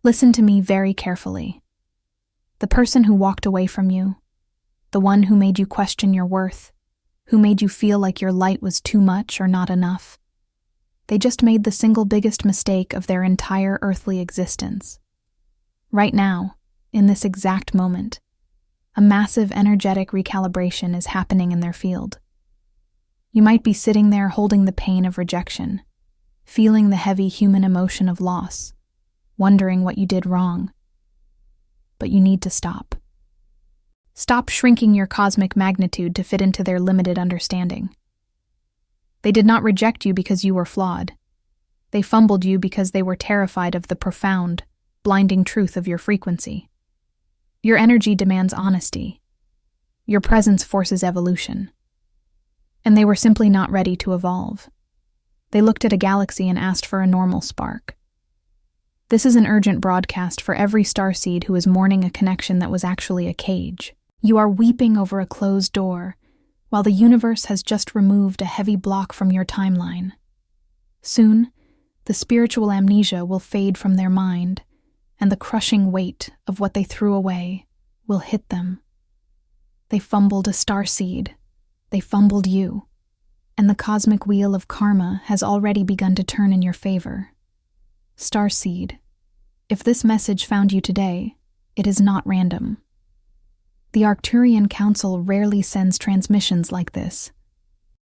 Listen to me very carefully. The person who walked away from you, the one who made you question your worth, who made you feel like your light was too much or not enough, they just made the single biggest mistake of their entire earthly existence. Right now, in this exact moment, a massive energetic recalibration is happening in their field. You might be sitting there holding the pain of rejection, feeling the heavy human emotion of loss, wondering what you did wrong. But you need to stop. Stop shrinking your cosmic magnitude to fit into their limited understanding. They did not reject you because you were flawed. They fumbled you because they were terrified of the profound, blinding truth of your frequency. Your energy demands honesty. Your presence forces evolution. And they were simply not ready to evolve. They looked at a galaxy and asked for a normal spark. This is an urgent broadcast for every starseed who is mourning a connection that was actually a cage. You are weeping over a closed door, while the universe has just removed a heavy block from your timeline. Soon, the spiritual amnesia will fade from their mind, and the crushing weight of what they threw away will hit them. They fumbled a starseed. They fumbled you. And the cosmic wheel of karma has already begun to turn in your favor. Starseed, if this message found you today, it is not random. The Arcturian Council rarely sends transmissions like this.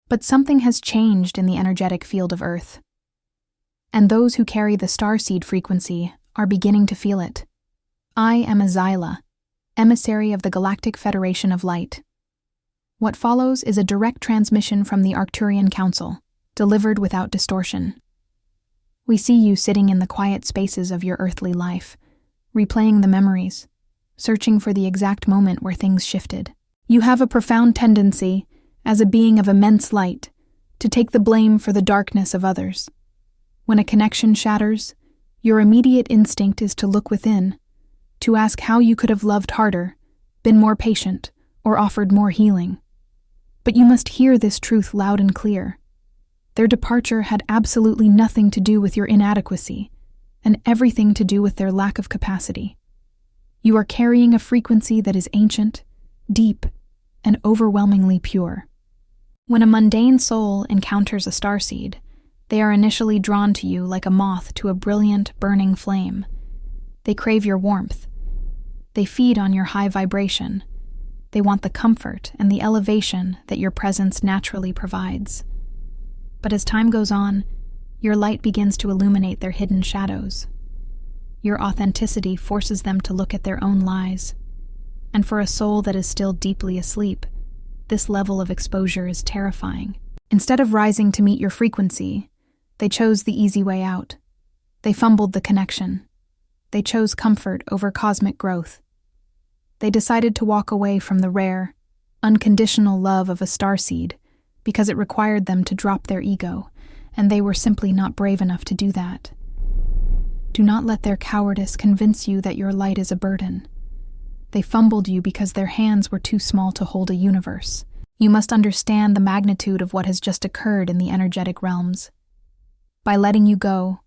But something has changed in the energetic field of Earth. And those who carry the Starseed frequency are beginning to feel it. I am a Xyla, emissary of the Galactic Federation of Light. What follows is a direct transmission from the Arcturian Council, delivered without distortion. We see you sitting in the quiet spaces of your earthly life, replaying the memories, searching for the exact moment where things shifted. You have a profound tendency, as a being of immense light, to take the blame for the darkness of others. When a connection shatters, your immediate instinct is to look within, to ask how you could have loved harder, been more patient, or offered more healing. But you must hear this truth loud and clear. Their departure had absolutely nothing to do with your inadequacy, and everything to do with their lack of capacity. You are carrying a frequency that is ancient, deep, and overwhelmingly pure. When a mundane soul encounters a starseed, they are initially drawn to you like a moth to a brilliant, burning flame. They crave your warmth. They feed on your high vibration. They want the comfort and the elevation that your presence naturally provides. But as time goes on, your light begins to illuminate their hidden shadows. Your authenticity forces them to look at their own lies. And for a soul that is still deeply asleep, this level of exposure is terrifying. Instead of rising to meet your frequency, they chose the easy way out. They fumbled the connection. They chose comfort over cosmic growth. They decided to walk away from the rare, unconditional love of a starseed because it required them to drop their ego, and they were simply not brave enough to do that. Do not let their cowardice convince you that your light is a burden. They fumbled you because their hands were too small to hold a universe. You must understand the magnitude of what has just occurred in the energetic realms. By letting you go,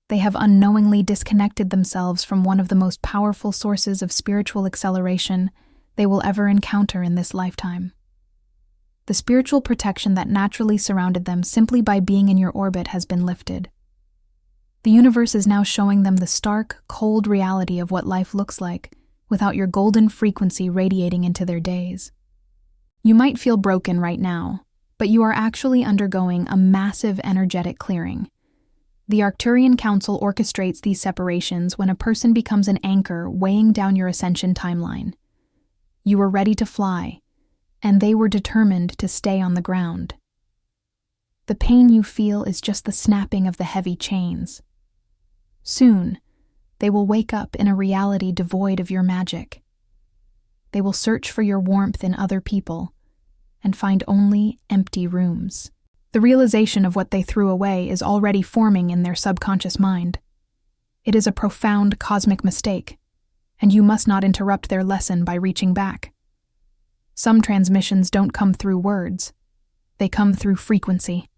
they have unknowingly disconnected themselves from one of the most powerful sources of spiritual acceleration they will ever encounter in this lifetime. The spiritual protection that naturally surrounded them simply by being in your orbit has been lifted. The universe is now showing them the stark, cold reality of what life looks like without your golden frequency radiating into their days. You might feel broken right now, but you are actually undergoing a massive energetic clearing. The Arcturian Council orchestrates these separations when a person becomes an anchor weighing down your ascension timeline. You were ready to fly, and they were determined to stay on the ground. The pain you feel is just the snapping of the heavy chains. Soon, they will wake up in a reality devoid of your magic. They will search for your warmth in other people and find only empty rooms. The realization of what they threw away is already forming in their subconscious mind. It is a profound cosmic mistake, and you must not interrupt their lesson by reaching back. Some transmissions don't come through words. They come through frequency.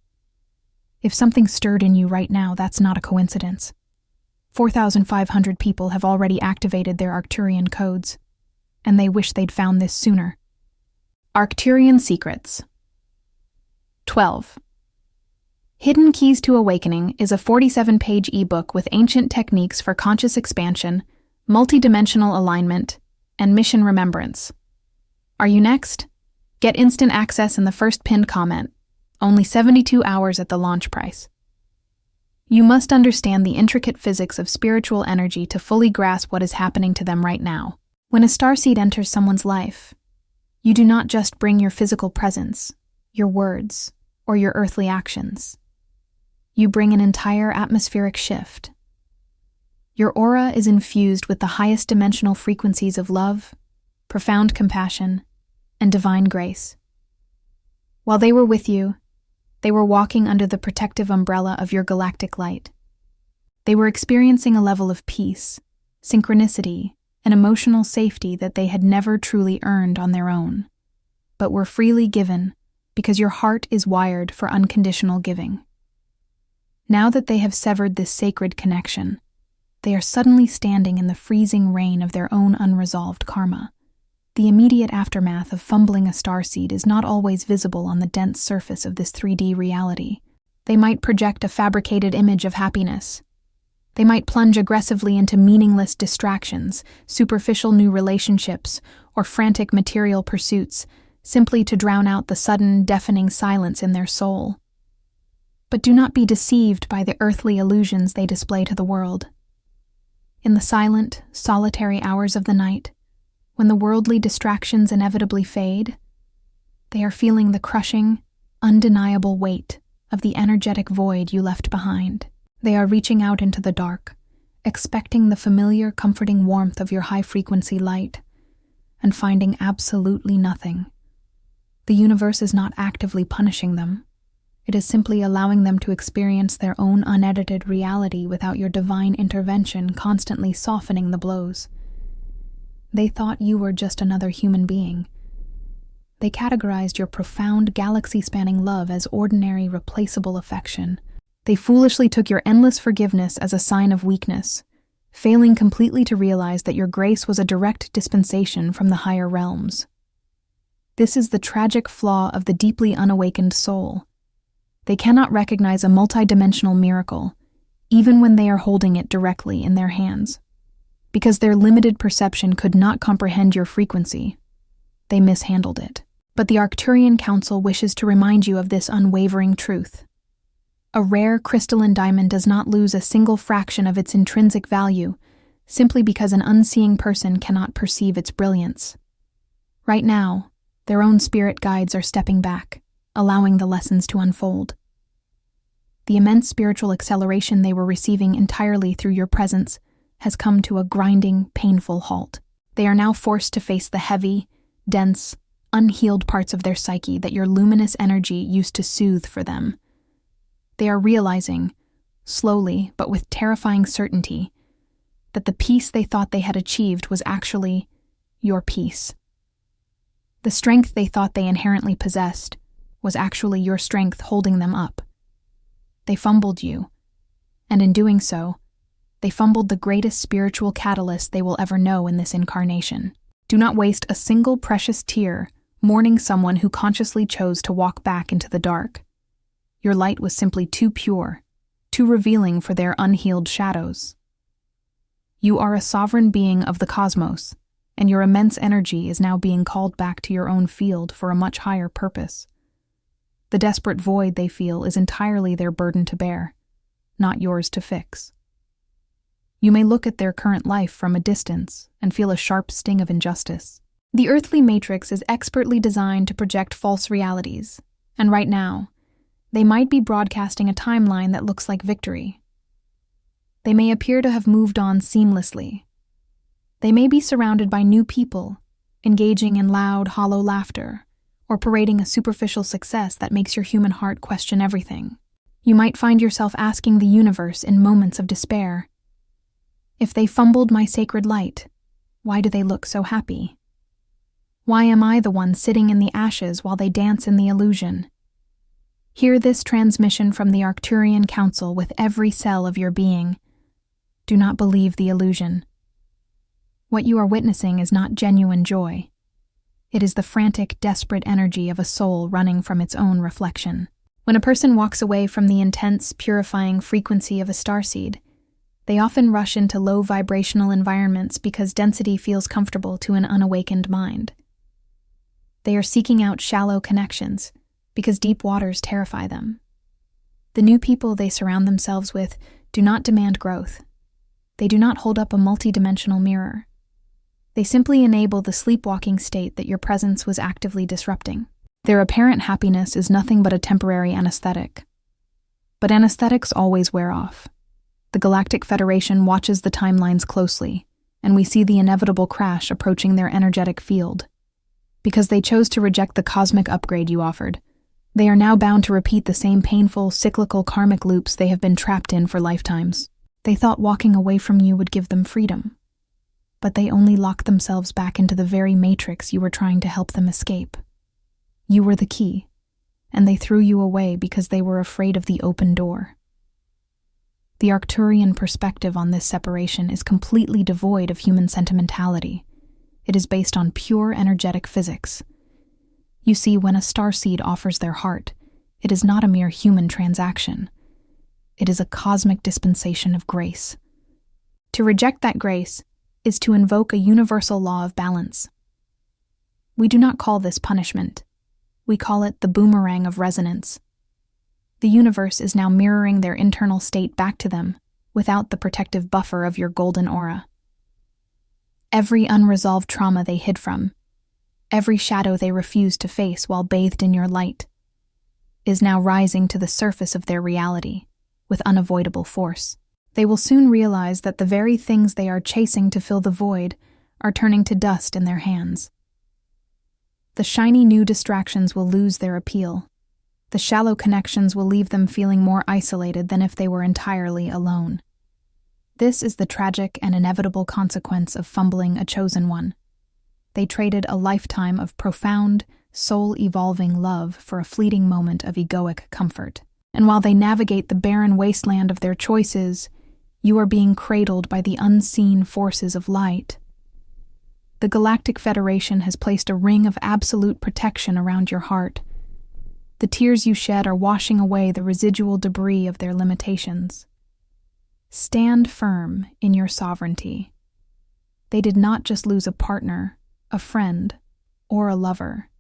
If something stirred in you right now, that's not a coincidence. 4,500 people have already activated their Arcturian codes, and they wish they'd found this sooner. Arcturian Secrets. 12. Hidden Keys to Awakening is a 47-page ebook with ancient techniques for conscious expansion, multidimensional alignment, and mission remembrance. Are you next? Get instant access in the first pinned comment, only 72 hours at the launch price. You must understand the intricate physics of spiritual energy to fully grasp what is happening to them right now. When a starseed enters someone's life, you do not just bring your physical presence, your words, or your earthly actions. You bring an entire atmospheric shift. Your aura is infused with the highest dimensional frequencies of love, profound compassion, and divine grace. While they were with you, they were walking under the protective umbrella of your galactic light. They were experiencing a level of peace, synchronicity, and emotional safety that they had never truly earned on their own, but were freely given because your heart is wired for unconditional giving. Now that they have severed this sacred connection, they are suddenly standing in the freezing rain of their own unresolved karma. The immediate aftermath of fumbling a starseed is not always visible on the dense surface of this 3D reality. They might project a fabricated image of happiness. They might plunge aggressively into meaningless distractions, superficial new relationships, or frantic material pursuits, simply to drown out the sudden, deafening silence in their soul. But do not be deceived by the earthly illusions they display to the world. In the silent, solitary hours of the night, when the worldly distractions inevitably fade, they are feeling the crushing, undeniable weight of the energetic void you left behind. They are reaching out into the dark, expecting the familiar, comforting warmth of your high-frequency light, and finding absolutely nothing. The universe is not actively punishing them. It is simply allowing them to experience their own unedited reality without your divine intervention constantly softening the blows. They thought you were just another human being. They categorized your profound, galaxy-spanning love as ordinary, replaceable affection. They foolishly took your endless forgiveness as a sign of weakness, failing completely to realize that your grace was a direct dispensation from the higher realms. This is the tragic flaw of the deeply unawakened soul. They cannot recognize a multidimensional miracle, even when they are holding it directly in their hands. Because their limited perception could not comprehend your frequency, they mishandled it. But the Arcturian Council wishes to remind you of this unwavering truth. A rare crystalline diamond does not lose a single fraction of its intrinsic value simply because an unseeing person cannot perceive its brilliance. Right now, their own spirit guides are stepping back, allowing the lessons to unfold. The immense spiritual acceleration they were receiving entirely through your presence has come to a grinding, painful halt. They are now forced to face the heavy, dense, unhealed parts of their psyche that your luminous energy used to soothe for them. They are realizing, slowly but with terrifying certainty, that the peace they thought they had achieved was actually your peace. The strength they thought they inherently possessed was actually your strength holding them up. They fumbled you, and in doing so, they fumbled the greatest spiritual catalyst they will ever know in this incarnation. Do not waste a single precious tear mourning someone who consciously chose to walk back into the dark. Your light was simply too pure, too revealing for their unhealed shadows. You are a sovereign being of the cosmos, and your immense energy is now being called back to your own field for a much higher purpose. The desperate void they feel is entirely their burden to bear, not yours to fix. You may look at their current life from a distance and feel a sharp sting of injustice. The earthly matrix is expertly designed to project false realities, and right now, they might be broadcasting a timeline that looks like victory. They may appear to have moved on seamlessly. They may be surrounded by new people, engaging in loud, hollow laughter, or parading a superficial success that makes your human heart question everything. You might find yourself asking the universe in moments of despair, if they fumbled my sacred light, why do they look so happy? Why am I the one sitting in the ashes while they dance in the illusion? Hear this transmission from the Arcturian Council with every cell of your being. Do not believe the illusion. What you are witnessing is not genuine joy. It is the frantic, desperate energy of a soul running from its own reflection. When a person walks away from the intense, purifying frequency of a starseed, they often rush into low vibrational environments because density feels comfortable to an unawakened mind. They are seeking out shallow connections because deep waters terrify them. The new people they surround themselves with do not demand growth. They do not hold up a multidimensional mirror. They simply enable the sleepwalking state that your presence was actively disrupting. Their apparent happiness is nothing but a temporary anesthetic. But anesthetics always wear off. The Galactic Federation watches the timelines closely, and we see the inevitable crash approaching their energetic field. Because they chose to reject the cosmic upgrade you offered, they are now bound to repeat the same painful, cyclical karmic loops they have been trapped in for lifetimes. They thought walking away from you would give them freedom, but they only locked themselves back into the very matrix you were trying to help them escape. You were the key, and they threw you away because they were afraid of the open door. The Arcturian perspective on this separation is completely devoid of human sentimentality. It is based on pure energetic physics. You see, when a starseed offers their heart, it is not a mere human transaction. It is a cosmic dispensation of grace. To reject that grace is to invoke a universal law of balance. We do not call this punishment. We call it the boomerang of resonance. The universe is now mirroring their internal state back to them without the protective buffer of your golden aura. Every unresolved trauma they hid from, every shadow they refused to face while bathed in your light, is now rising to the surface of their reality with unavoidable force. They will soon realize that the very things they are chasing to fill the void are turning to dust in their hands. The shiny new distractions will lose their appeal. The shallow connections will leave them feeling more isolated than if they were entirely alone. This is the tragic and inevitable consequence of fumbling a chosen one. They traded a lifetime of profound, soul-evolving love for a fleeting moment of egoic comfort. And while they navigate the barren wasteland of their choices, you are being cradled by the unseen forces of light. The Galactic Federation has placed a ring of absolute protection around your heart. The tears you shed are washing away the residual debris of their limitations. Stand firm in your sovereignty. They did not just lose a partner, a friend, or a lover.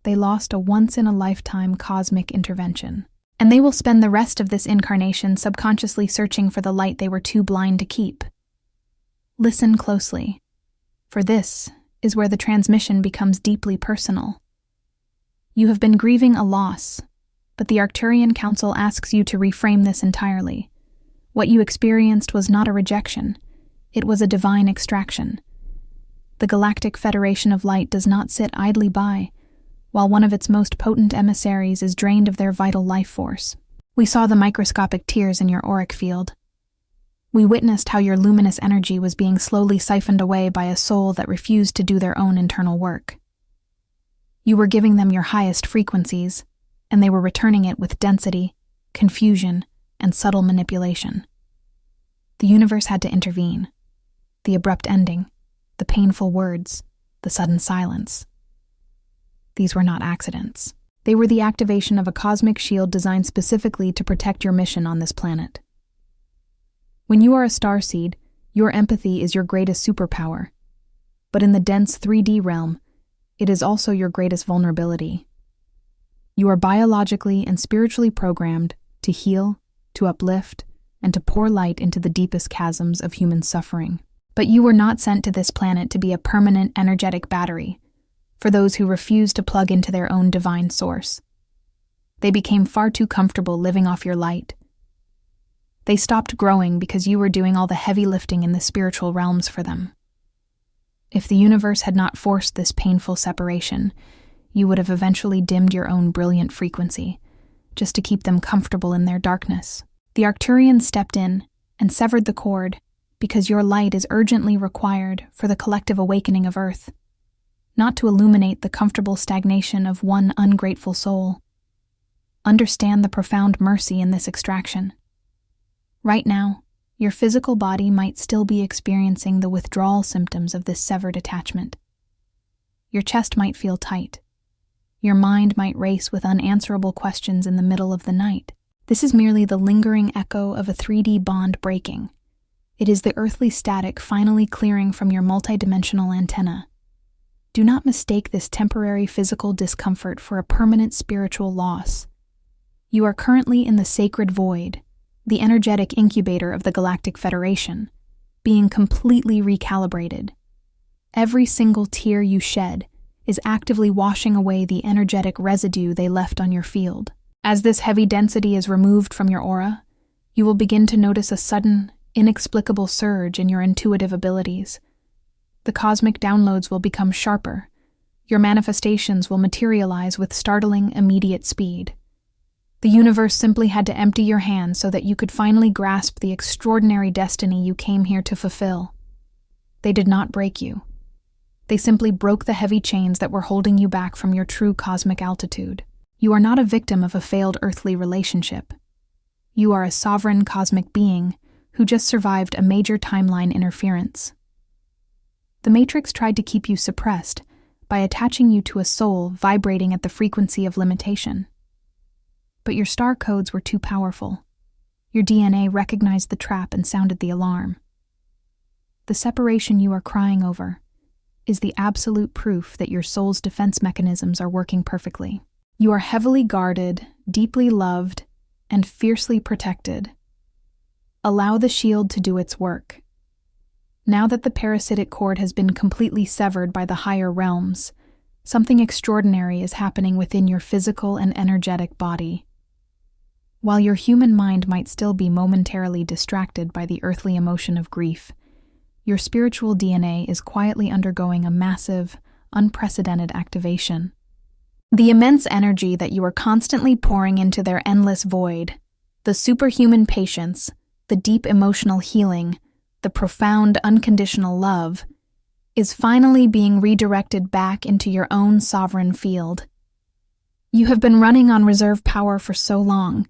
They lost a once-in-a-lifetime cosmic intervention. And they will spend the rest of this incarnation subconsciously searching for the light they were too blind to keep. Listen closely, for this is where the transmission becomes deeply personal. You have been grieving a loss, but the Arcturian Council asks you to reframe this entirely. What you experienced was not a rejection, it was a divine extraction. The Galactic Federation of Light does not sit idly by, while one of its most potent emissaries is drained of their vital life force. We saw the microscopic tears in your auric field. We witnessed how your luminous energy was being slowly siphoned away by a soul that refused to do their own internal work. You were giving them your highest frequencies, and they were returning it with density, confusion, and subtle manipulation. The universe had to intervene. The abrupt ending, the painful words, the sudden silence. These were not accidents. They were the activation of a cosmic shield designed specifically to protect your mission on this planet. When you are a starseed, your empathy is your greatest superpower. But in the dense 3D realm, it is also your greatest vulnerability. You are biologically and spiritually programmed to heal, to uplift, and to pour light into the deepest chasms of human suffering. But you were not sent to this planet to be a permanent energetic battery for those who refuse to plug into their own divine source. They became far too comfortable living off your light. They stopped growing because you were doing all the heavy lifting in the spiritual realms for them. If the universe had not forced this painful separation, you would have eventually dimmed your own brilliant frequency, just to keep them comfortable in their darkness. The Arcturian stepped in and severed the cord because your light is urgently required for the collective awakening of Earth, not to illuminate the comfortable stagnation of one ungrateful soul. Understand the profound mercy in this extraction. Right now, Your physical body might still be experiencing the withdrawal symptoms of this severed attachment. Your chest might feel tight. Your mind might race with unanswerable questions in the middle of the night. This is merely the lingering echo of a 3D bond breaking. It is the earthly static finally clearing from your multidimensional antenna. Do not mistake this temporary physical discomfort for a permanent spiritual loss. You are currently in the sacred void, the energetic incubator of the Galactic Federation, being completely recalibrated. Every single tear you shed is actively washing away the energetic residue they left on your field. As this heavy density is removed from your aura, you will begin to notice a sudden, inexplicable surge in your intuitive abilities. The cosmic downloads will become sharper. Your manifestations will materialize with startling, immediate speed. The universe simply had to empty your hands so that you could finally grasp the extraordinary destiny you came here to fulfill. They did not break you. They simply broke the heavy chains that were holding you back from your true cosmic altitude. You are not a victim of a failed earthly relationship. You are a sovereign cosmic being who just survived a major timeline interference. The Matrix tried to keep you suppressed by attaching you to a soul vibrating at the frequency of limitation. But your star codes were too powerful. Your DNA recognized the trap and sounded the alarm. The separation you are crying over is the absolute proof that your soul's defense mechanisms are working perfectly. You are heavily guarded, deeply loved, and fiercely protected. Allow the shield to do its work. Now that the parasitic cord has been completely severed by the higher realms, something extraordinary is happening within your physical and energetic body. While your human mind might still be momentarily distracted by the earthly emotion of grief, your spiritual DNA is quietly undergoing a massive, unprecedented activation. The immense energy that you are constantly pouring into their endless void, the superhuman patience, the deep emotional healing, the profound unconditional love, is finally being redirected back into your own sovereign field. You have been running on reserve power for so long,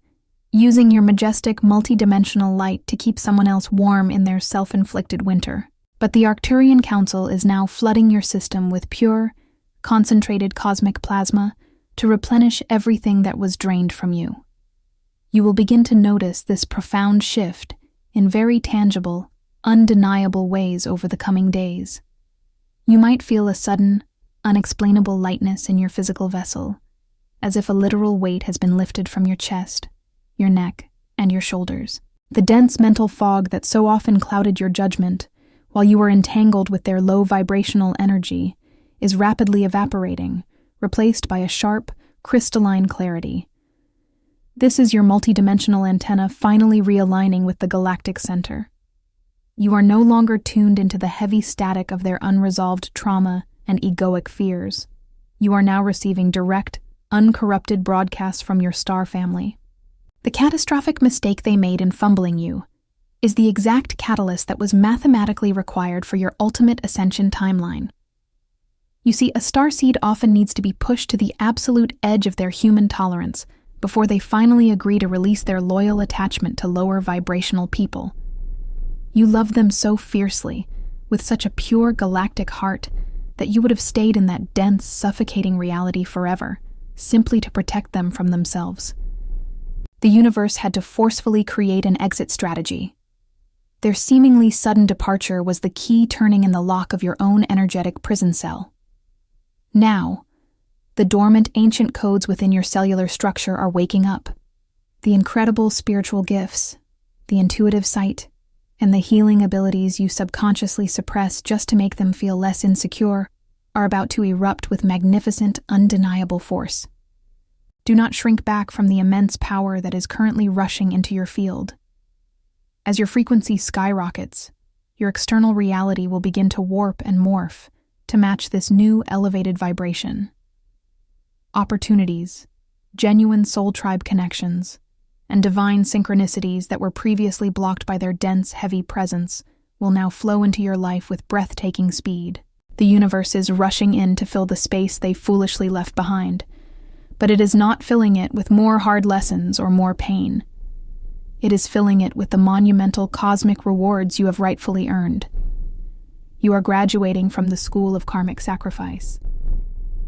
using your majestic multidimensional light to keep someone else warm in their self-inflicted winter. But the Arcturian Council is now flooding your system with pure, concentrated cosmic plasma to replenish everything that was drained from you. You will begin to notice this profound shift in very tangible, undeniable ways over the coming days. You might feel a sudden, unexplainable lightness in your physical vessel, as if a literal weight has been lifted from your chest, your neck, and your shoulders. The dense mental fog that so often clouded your judgment while you were entangled with their low vibrational energy is rapidly evaporating, replaced by a sharp, crystalline clarity. This is your multidimensional antenna finally realigning with the galactic center. You are no longer tuned into the heavy static of their unresolved trauma and egoic fears. You are now receiving direct, uncorrupted broadcasts from your star family. The catastrophic mistake they made in fumbling you is the exact catalyst that was mathematically required for your ultimate ascension timeline. You see, a starseed often needs to be pushed to the absolute edge of their human tolerance before they finally agree to release their loyal attachment to lower vibrational people. You love them so fiercely, with such a pure galactic heart, that you would have stayed in that dense, suffocating reality forever, simply to protect them from themselves. The universe had to forcefully create an exit strategy. Their seemingly sudden departure was the key turning in the lock of your own energetic prison cell. Now, the dormant ancient codes within your cellular structure are waking up. The incredible spiritual gifts, the intuitive sight, and the healing abilities you subconsciously suppress just to make them feel less insecure are about to erupt with magnificent, undeniable force. Do not shrink back from the immense power that is currently rushing into your field. As your frequency skyrockets, your external reality will begin to warp and morph to match this new elevated vibration. Opportunities, genuine soul tribe connections, and divine synchronicities that were previously blocked by their dense, heavy presence will now flow into your life with breathtaking speed. The universe is rushing in to fill the space they foolishly left behind, but it is not filling it with more hard lessons or more pain. It is filling it with the monumental cosmic rewards you have rightfully earned. You are graduating from the school of karmic sacrifice.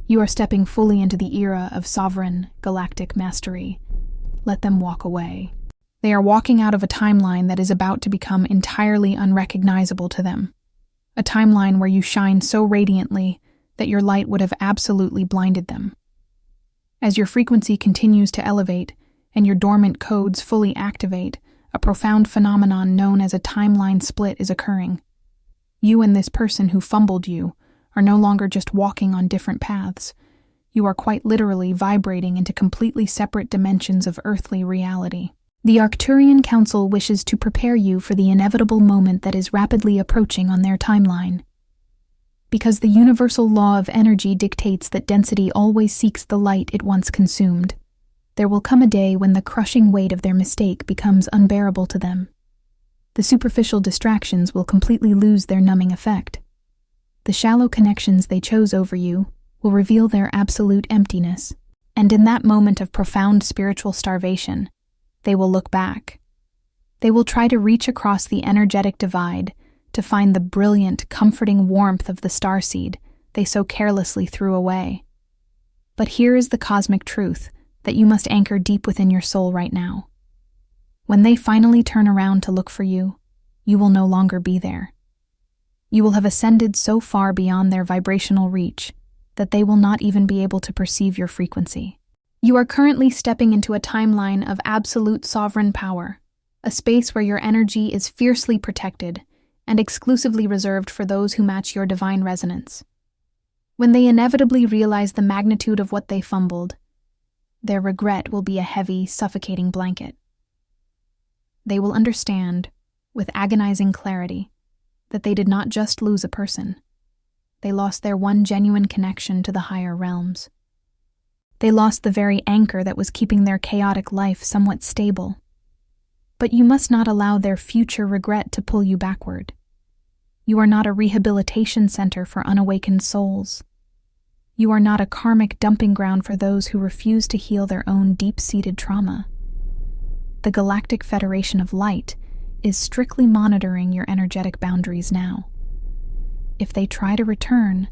You are stepping fully into the era of sovereign galactic mastery. Let them walk away. They are walking out of a timeline that is about to become entirely unrecognizable to them. A timeline where you shine so radiantly that your light would have absolutely blinded them. As your frequency continues to elevate and your dormant codes fully activate, a profound phenomenon known as a timeline split is occurring. You and this person who fumbled you are no longer just walking on different paths. You are quite literally vibrating into completely separate dimensions of earthly reality. The Arcturian Council wishes to prepare you for the inevitable moment that is rapidly approaching on their timeline. Because the universal law of energy dictates that density always seeks the light it once consumed, there will come a day when the crushing weight of their mistake becomes unbearable to them. The superficial distractions will completely lose their numbing effect. The shallow connections they chose over you will reveal their absolute emptiness, and in that moment of profound spiritual starvation, they will look back. They will try to reach across the energetic divide to find the brilliant, comforting warmth of the starseed they so carelessly threw away. But here is the cosmic truth that you must anchor deep within your soul right now. When they finally turn around to look for you, you will no longer be there. You will have ascended so far beyond their vibrational reach that they will not even be able to perceive your frequency. You are currently stepping into a timeline of absolute sovereign power, a space where your energy is fiercely protected and exclusively reserved for those who match your divine resonance. When they inevitably realize the magnitude of what they fumbled, their regret will be a heavy, suffocating blanket. They will understand, with agonizing clarity, that they did not just lose a person. They lost their one genuine connection to the higher realms. They lost the very anchor that was keeping their chaotic life somewhat stable. But you must not allow their future regret to pull you backward. You are not a rehabilitation center for unawakened souls. You are not a karmic dumping ground for those who refuse to heal their own deep-seated trauma. The Galactic Federation of Light is strictly monitoring your energetic boundaries now. If they try to return,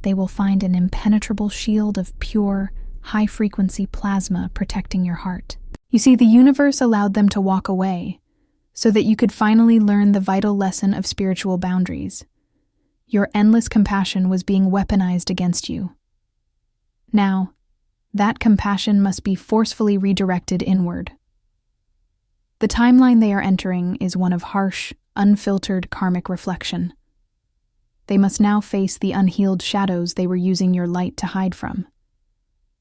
they will find an impenetrable shield of pure, high-frequency plasma protecting your heart. You see, the universe allowed them to walk away so that you could finally learn the vital lesson of spiritual boundaries. Your endless compassion was being weaponized against you. Now, that compassion must be forcefully redirected inward. The timeline they are entering is one of harsh, unfiltered karmic reflection. They must now face the unhealed shadows they were using your light to hide from.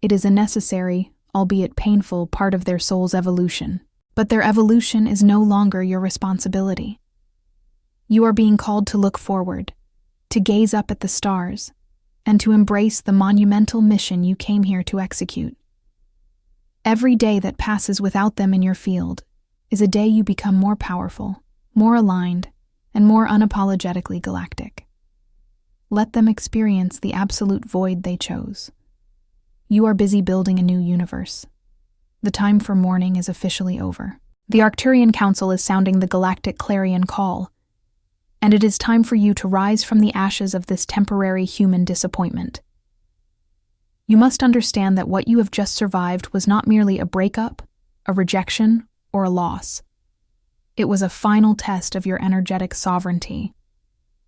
It is a necessary, albeit painful, part of their soul's evolution. But their evolution is no longer your responsibility. You are being called to look forward, to gaze up at the stars, and to embrace the monumental mission you came here to execute. Every day that passes without them in your field is a day you become more powerful, more aligned, and more unapologetically galactic. Let them experience the absolute void they chose. You are busy building a new universe. The time for mourning is officially over. The Arcturian Council is sounding the galactic clarion call, and it is time for you to rise from the ashes of this temporary human disappointment. You must understand that what you have just survived was not merely a breakup, a rejection, or a loss. It was a final test of your energetic sovereignty.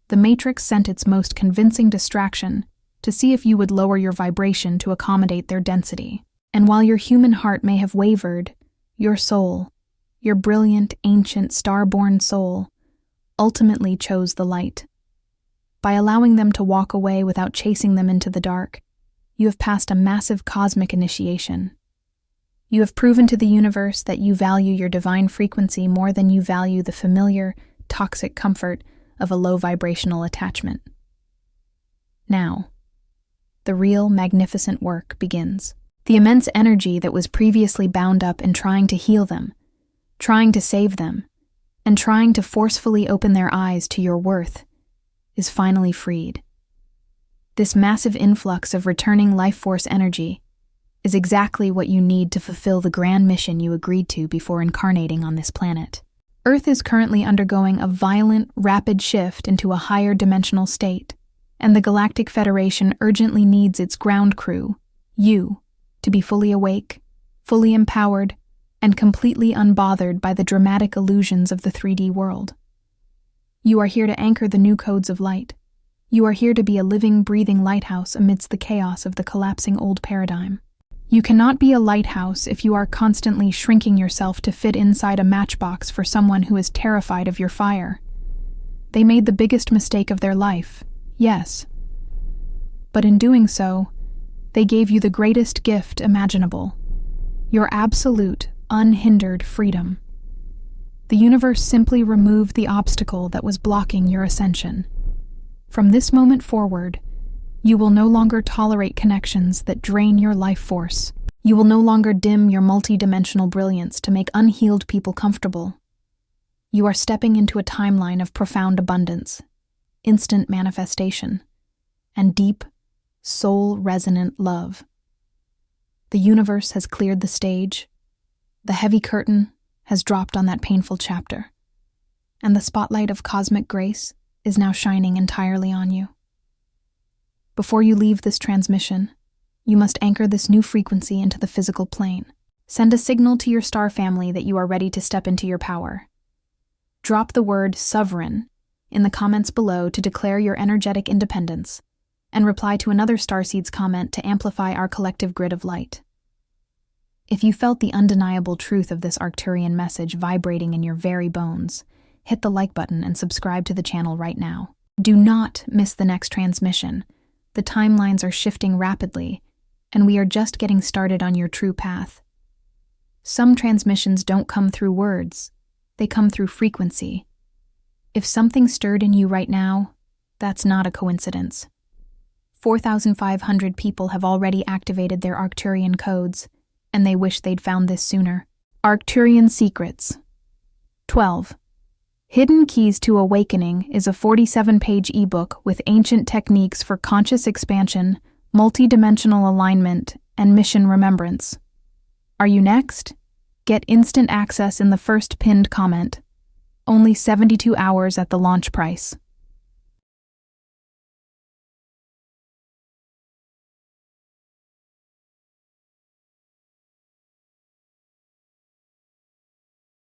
The Matrix sent its most convincing distraction to see if you would lower your vibration to accommodate their density. And while your human heart may have wavered, your soul, your brilliant, ancient, star-born soul, ultimately chose the light. By allowing them to walk away without chasing them into the dark, you have passed a massive cosmic initiation. You have proven to the universe that you value your divine frequency more than you value the familiar, toxic comfort of a low vibrational attachment. Now, the real, magnificent work begins. The immense energy that was previously bound up in trying to heal them, trying to save them, and trying to forcefully open their eyes to your worth is finally freed. This massive influx of returning life force energy is exactly what you need to fulfill the grand mission you agreed to before incarnating on this planet. Earth is currently undergoing a violent, rapid shift into a higher dimensional state, and the Galactic Federation urgently needs its ground crew, you, to be fully awake, fully empowered, and completely unbothered by the dramatic illusions of the 3D world. You are here to anchor the new codes of light. You are here to be a living, breathing lighthouse amidst the chaos of the collapsing old paradigm. You cannot be a lighthouse if you are constantly shrinking yourself to fit inside a matchbox for someone who is terrified of your fire. They made the biggest mistake of their life, yes. But in doing so, they gave you the greatest gift imaginable: your absolute, unhindered freedom. The universe simply removed the obstacle that was blocking your ascension. From this moment forward, you will no longer tolerate connections that drain your life force. You will no longer dim your multi-dimensional brilliance to make unhealed people comfortable. You are stepping into a timeline of profound abundance, instant manifestation, and deep, soul-resonant love. The universe has cleared the stage, the heavy curtain has dropped on that painful chapter, and the spotlight of cosmic grace is now shining entirely on you. Before you leave this transmission, you must anchor this new frequency into the physical plane. Send a signal to your star family that you are ready to step into your power. Drop the word sovereign in the comments below to declare your energetic independence, and reply to another Starseeds comment to amplify our collective grid of light. If you felt the undeniable truth of this Arcturian message vibrating in your very bones, hit the like button and subscribe to the channel right now. Do not miss the next transmission. The timelines are shifting rapidly, and we are just getting started on your true path. Some transmissions don't come through words, they come through frequency. If something stirred in you right now, that's not a coincidence. 4,500 people have already activated their Arcturian codes, and they wish they'd found this sooner. Arcturian Secrets. 12. Hidden Keys to Awakening is a 47-page ebook with ancient techniques for conscious expansion, multi-dimensional alignment, and mission remembrance. Are you next? Get instant access in the first pinned comment. Only 72 hours at the launch price.